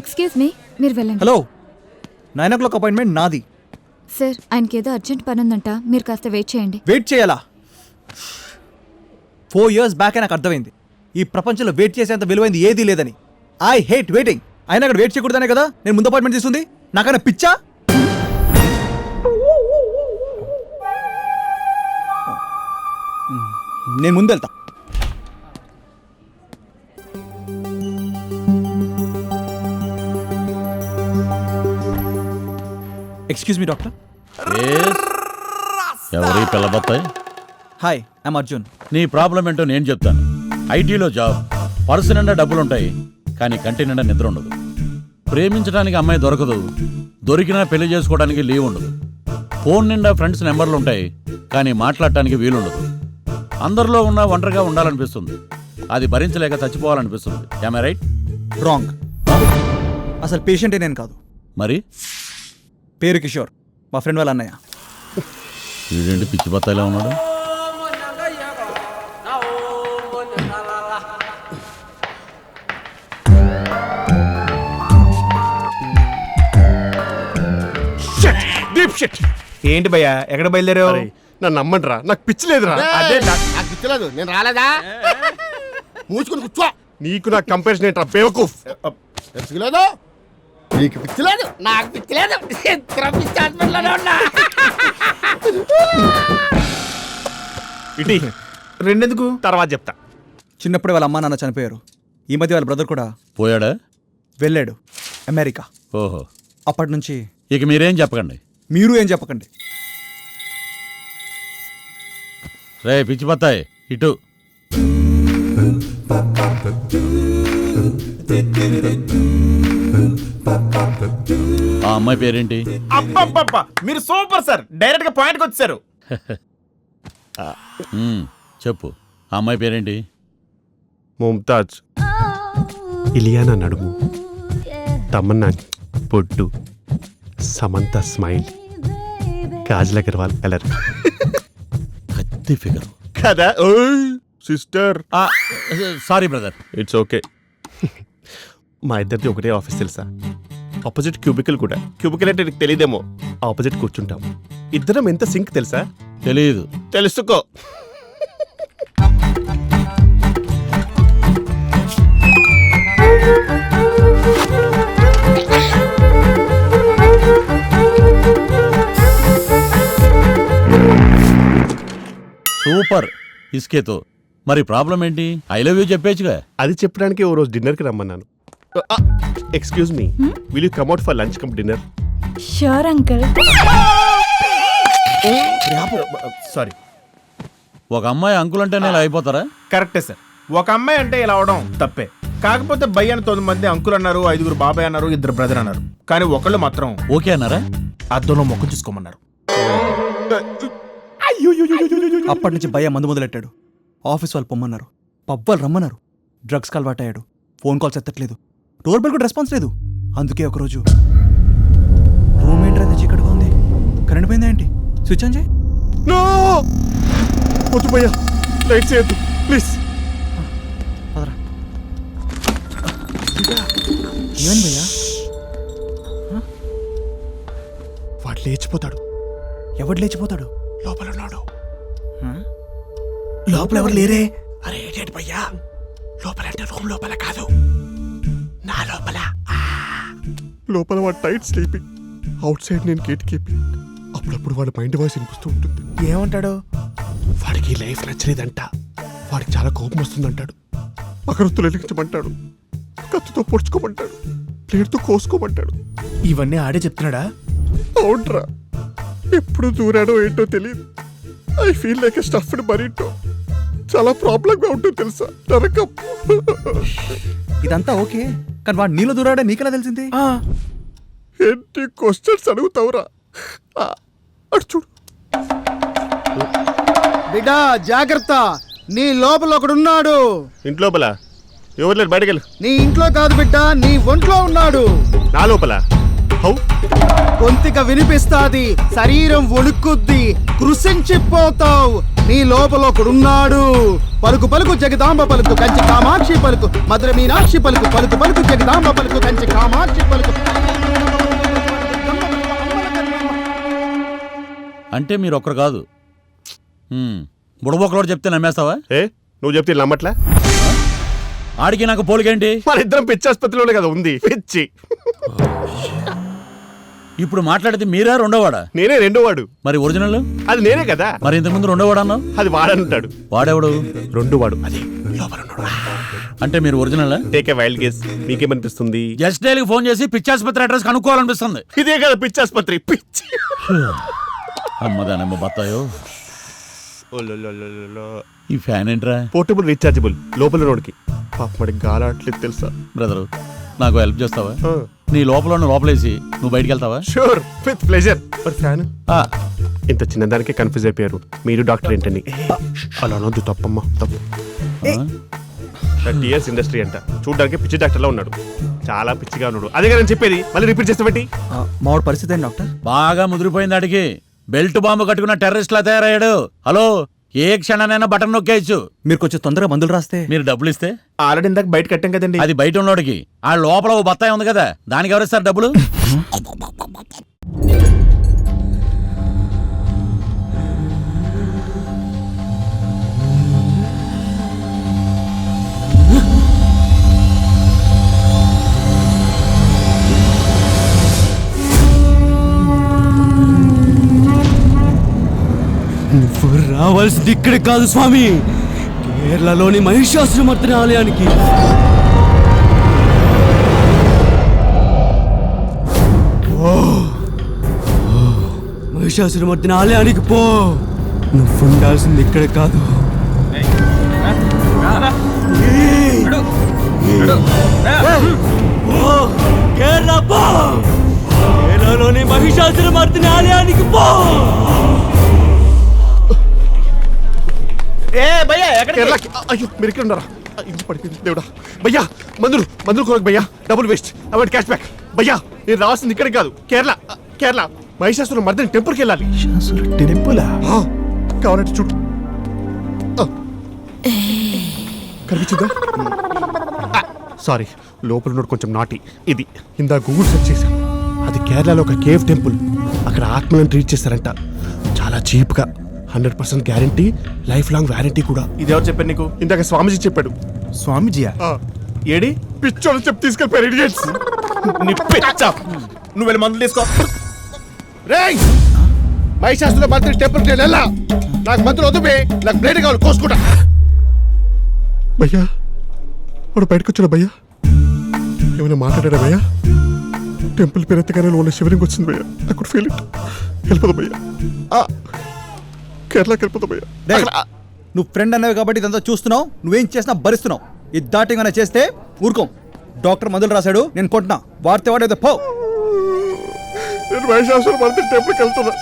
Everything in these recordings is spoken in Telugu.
ఎక్స్క్యూజ్ మీ, మీరు వెళ్ళండి. హలో, 9 o'clock అపాయింట్మెంట్ నాది. సార్, ఆయనకి ఏదో అర్జెంట్ పని ఉందంట, మీరు కాస్త వెయిట్ చేయండి. వెయిట్ చేయాలా? 4 years బ్యాక్ నాకు అర్థమైంది ఈ ప్రపంచంలో వెయిట్ చేసేంత విలువైంది ఏదీ లేదని. I hate waiting. అయినా అక్కడ వెయిట్ చేయకూడదనే కదా నేను ముందు అపాయింట్మెంట్ తీసుకుంది. నాకన్నా పిచ్చా? నేను ముందు వెళ్తా. Excuse me doctor. ఎవరి పిల్లబత్తాయి? Hi, I'm Arjun. నీ ప్రాబ్లం ఏంటో నేను చెప్తాను. ఐటీలో జాబ్, పర్సు నిండా డబ్బులుంటాయి, కానీ కంటి నిండా నిద్ర ఉండదు. ప్రేమించడానికి అమ్మాయి దొరకదు, దొరికినా పెళ్లి చేసుకోవడానికి లీవ్ ఉండదు. ఫోన్ నిండా ఫ్రెండ్స్ నెంబర్లు ఉంటాయి, కానీ మాట్లాడటానికి వీలుండదు. అందరిలో ఉన్న ఒంటరిగా ఉండాలనిపిస్తుంది, అది భరించలేక చచ్చిపోవాలనిపిస్తుంది. Am I right? రాంగ్. అసలు పేషెంటే నేను కాదు. మరి పేరు కిషోర్, మా ఫ్రెండ్ వాళ్ళ అన్నయ్య. వీడేంటి పిచ్చి బత్తాయిలా ఉన్నాడు? ఏంటి భయ్యా, ఎక్కడ బయలుదేరావు? నన్ను నమ్మండిరా, నాకు పిచ్చి లేదురా. అదే నాకు పిచ్చలేదు, నేను రాలేదా? మూసుకుని కూర్చో. నీకు నాకు కంపారిజన్ ఏంట్రా బేవకూఫ్? పిచ్చలేదు, నీకు పిచ్చలేదు, నాకు పిచ్చలేదు. ఇద్దరం పిచ్చి హాస్పిటల్లోనే ఉన్నా. ఇటీ రెండెందుకు, తర్వాత చెప్తా. చిన్నప్పుడే వాళ్ళ అమ్మా నాన్న చనిపోయారు. ఈ మధ్య వాళ్ళ బ్రదర్ కూడా పోయాడా? వెళ్ళాడు అమెరికా. ఓహో. అప్పటి నుంచి ఇక మీరేం చెప్పకండి. మీరు ఏం చెప్పకండి. రే పిచ్చి బత్తాయి, ఇటు. ఆ అమ్మాయి పేరేంటి? అబ్బబ్బబ్బా, మీరు సూపర్ సార్, డైరెక్ట్ గా పాయింట్కి వచ్చారు. చెప్పు, ఆ అమ్మాయి పేరేంటి? ముంతాజ్, ఇలియానా నడుము, తమన్నా పొట్టు, సమంత స్మైల్, కాజల్ అగర్వాల్ కలర్. కత్తి ఫిగర్ కదా sister. Sorry brother. It's okay. మా ఇద్దరిది ఒకటే ఆఫీస్ తెలుసా? ఆపోజిట్ క్యూబికల్ కూడా. క్యూబికల్ అంటే నీకు తెలియదేమో, ఆపోజిట్ కూర్చుంటాం. ఇద్దరం ఎంత సింక్ తెలుసా? తెలియదు. తెలుసుకో. సూపర్. ఇస్కేతో. మరి ప్రాబ్లం ఏంటి? ఐ లవ్ యూ చెప్పేచ్చుగా. అది చెప్పడానికి ఓ రోజు డిన్నర్కి రమ్మన్నాను. Excuse me, will you come out for lunch cum dinner? Sure uncle. Sorry. ఒక అమ్మాయి అంకుల్ అంటేనే ఇలా అయిపోతారా? కరెక్టే సార్, ఒక అమ్మాయి అంటే ఇలా అవడం తప్పే. కాకపోతే భయ్య అని 9 మంది అంకుల్ అన్నారు, 5 బాబాయ్ అన్నారు, 2 బ్రదర్ అన్నారు. కానీ ఒకళ్ళు మాత్రం ఓకే అన్నారా? అద్దంలో మొక్క చూసుకోమన్నారు. అప్పటి నుంచి భయ్య మందు మొదలెట్టాడు. ఆఫీస్ వాళ్ళు పొమ్మన్నారు, పబ్ వాళ్ళు రమ్మన్నారు. డ్రగ్స్కి అలవాటయ్యాడు. ఫోన్ కాల్స్ ఎత్తట్లేదు, డోర్ బెల్ కూడా రెస్పాన్స్ లేదు. అందుకే ఒకరోజు రూమ్ ఏంటి అయితే చీకటిగా ఉంది, కరెంట్ పోయిందా ఏంటి, స్విచ్ ఆన్ చేయి. వద్దు భయ్యా, లైట్ చేయొద్దు ప్లీజ్. పదరా. ఏమైంది భయ్యా? వాడు లేచిపోతాడు. ఎవడు లేచిపోతాడు? లోపల ఉన్నాడు. లోపల ఎవరు లేరే? అరే ఏంటి భయ్యా, లోపల అంటే రూమ్ లోపల కాదు, నా లోపల. లోపల వాడు టైట్ స్లీపింగ్, అవుట్ సైడ్ నేను గేట్ కీపింగ్. అప్పుడప్పుడు వాడి మైండ్ వాయిస్ వినిపిస్తూ ఉంటుంది. ఏమంటాడు? వాడికి లైఫ్ నచ్చలేదంట, వాడికి చాలా కోపం వస్తుందంటాడు. అగరొత్తులు వెలిగించమంటాడు, కత్తుతో పొడుచుకోమంటాడు, ప్లేట్తో కోసుకోమంటాడు. ఇవన్నీ ఆడే చెప్తున్నాడా? అవునరా, ఎప్పుడు దూరాడో ఏంటో తెలియదు. I feel like a stuffed burrito. చాలా ప్రాబ్లంగా ఉంటుంది తెలుసా, నరకం. ఇదంతా ఓకే, కానీ వాడు నీళ్ళు దూరాడే నీకెలా తెలిసింది? ఏంటి క్వశ్చన్స్ అడుగుతావురా? అటు చూడు. బిడ్డా జాగ్రత్త, నీ లోపల ఒకడున్నాడు. ఇంట్లోపల ఎవరు లేరు, బయటకు వెళ్ళు. నీ ఇంట్లో కాదు బిడ్డ, నీ ఒంట్లో ఉన్నాడు. నా లోపల హౌ? గొంతిక వినిపిస్తాది, శరీరం వణుకుద్ది, కృషించిపోతావు. నీ లోపల ఒకడున్నాడు. పలుకు పలుకు జగదాంబ పలుకు కంచి కామాక్షి పలుకు మధుర మీనాక్షి పలుకు పలుకు పలుకు జగదాంబ పలుకు కంచి కామాక్షి పలుకు. అంటే మీరు ఒక్కరు కాదు. బుడబొక్కలోడు చెప్తే నమ్మేస్తావా? నువ్వు చెప్తే నమ్మట్లే. ఆడికి నాకు పోలికేంటి? మన ఇద్దరం పిచ్చి ఆసుపత్రిలోనే కదా ఉంది పిచ్చి. ఇప్పుడు మాట్లాడితే మీరా రెండోవాడా? నేనే రెండోవాడు. మరి ఒరిజినల్? అది నేనే కదా. మరి ఇంతకుముందు రెండోవాడు అన్నావు. అది వాడంటాడు. వాడెవడు? రెండోవాడు అదే లోపల ఉన్నాడు. అంటే మీరు original? Take a wild guess. మీకేమనిపిస్తుంది? జస్ట్ డైలీ ఫోన్ చేసి పిచ్చాసుపత్రి అడ్రస్ కనుక్కోవాలనిపిస్తుంది. ఇదే కదా పిచ్చి ఆసుపత్రి. పిచ్చి అమ్మదానమ్మ బత్తాయో. ఈ ఫ్యాన్ ఏంట్రా? Portable rechargeable. లోపల నోడికి పాప మరి గాలాట్లేదు తెలుసా. బ్రదరు నాకు హెల్ప్ చేస్తావా? నీ లోపల లోపలేసి నువ్వు బయటికి వెళ్తావా? Sure with pleasure. మరి ఫ్యాన్ ఆ, ఇంత చిన్నదానికే కన్ఫ్యూజ్ అయిపోయారు. మీరు డాక్టర్ ఏంటని. అలా అనొద్దు, తప్పమ్మ తప్పు. 30 years ఇండస్ట్రీ అంట. చూడడానికి పిచ్చి డాక్టర్లా ఉన్నాడు. చాలా పిచ్చిగా ఉన్నాడు. అదే కదా నేను చెప్పేది. మళ్ళీ రిపీట్ చేస్తాబట్టి. మావాడి పరిస్థితి ఏంటి డాక్టర్? బాగా ముదిరిపోయింది. అడిగి బెల్ట్ బాంబు కట్టుకున్న టెర్రరిస్ట్ లా తయారయ్యాడు. హలో, ఏ క్షణానైనా బటన్ నొక్కేయచ్చు. మీరు కొంచెం తొందరగా మందులు రాస్తే. మీరు డబ్బులు ఇస్తే. ఆల్రెడీ ఇందాక బయట కట్టాం కదండి. అది బయట ఉన్నోడికి. ఆ లోపల ఓ బత్తాయి ఉంది కదా, దానికి ఎవరిస్తారు డబ్బులు? రావాల్సింది ఇక్కడ కాదు స్వామి, కేరళలోని మహిషాసురమర్దిని ఆలయానికి. మహిషాసురమర్దిని ఆలయానికి పో. నువ్వు ఉండాల్సింది ఇక్కడ కాదు. కేరళ పో. కేరళలోని మహిషాసురమర్దిని ఆలయానికి పో. కేరళకి. అయ్యో మీరు ఇక్కడ ఉన్నారా? ఇంటి పడిపోయింది దేవుడా. భయ్యా మందులు కొరకు భయ్యా. Double waste. Avoid cash back. భయ్యా నేను రావాల్సింది ఇక్కడ కాదు, కేరళ. కేరళ మహిషాసుర మర్దిని టెంపుల్కి వెళ్ళాలి. టెంపులా? కావాలంటే చూడు. కనిపించిందా? సారీ, లోపల ఉన్నాడు కొంచెం నాటి. ఇది ఇందా గూగుల్ సెర్చ్ చేశాను. అది కేరళలో ఒక కేవ్ టెంపుల్. అక్కడ ఆత్మలను ట్రీట్ చేస్తారంట. చాలా చీప్గా. 100% గ్యారంటీ, లైఫ్ లాంగ్ వారంటీ కూడా. ఇది ఎవరు చెప్పారు నీకు? ఇందాక స్వామీజీ చెప్పాడు. స్వామిజీయా? ఏడి పిచ్చోళ్ళు చెప్పి తీసుకెళ్ళిపోయారు ఇడియట్స్. నీ పిచ్చ. నువ్వు వెళ్ళి మందులు తీసుకో. రేయ్ మహిషాసుర మర్దిని టెంపుల్కి వెళ్ళా. నాకు మందులు వద్దు బే, నాకు బ్లేడ్ కావాలి, కోసుకుంటా. భయ్యా వాడు బయటకు వచ్చాడు. భయ్యా ఏమైనా మాట్లాడాడా? భయ్యా టెంపుల్ పేరు ఎత్తగానే వాళ్ళ శివలింగ్ వచ్చింది. భయ్యా ఐ కుడ్ ఫీల్ ఇట్. వెళ్ళిపోదు భయ్యా. కేరళకి వెళ్ళిపోతా భయ్యా. నువ్వు ఫ్రెండ్ అన్నావు కాబట్టి ఇదంతా చూస్తున్నావు. నువ్వేం చేసినా భరిస్తున్నావు. ఇది దాటిగానే చేస్తే ఊరుకోం. డాక్టర్ మందులు రాశాడు, నేను కొంటున్నా. వాడితే వాడేదో పో. నేను మహిషాసుర మర్దిని టెంపుల్కి వెళ్తున్నా.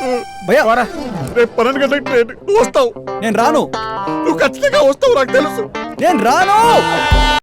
భయ్యా వారా. రేపు 12 గంటలకు ట్రైన్. నువ్వు వస్తావు? నేను రాను. నువ్వు ఖచ్చితంగా వస్తావు, నాకు తెలుసు. నేను రాను.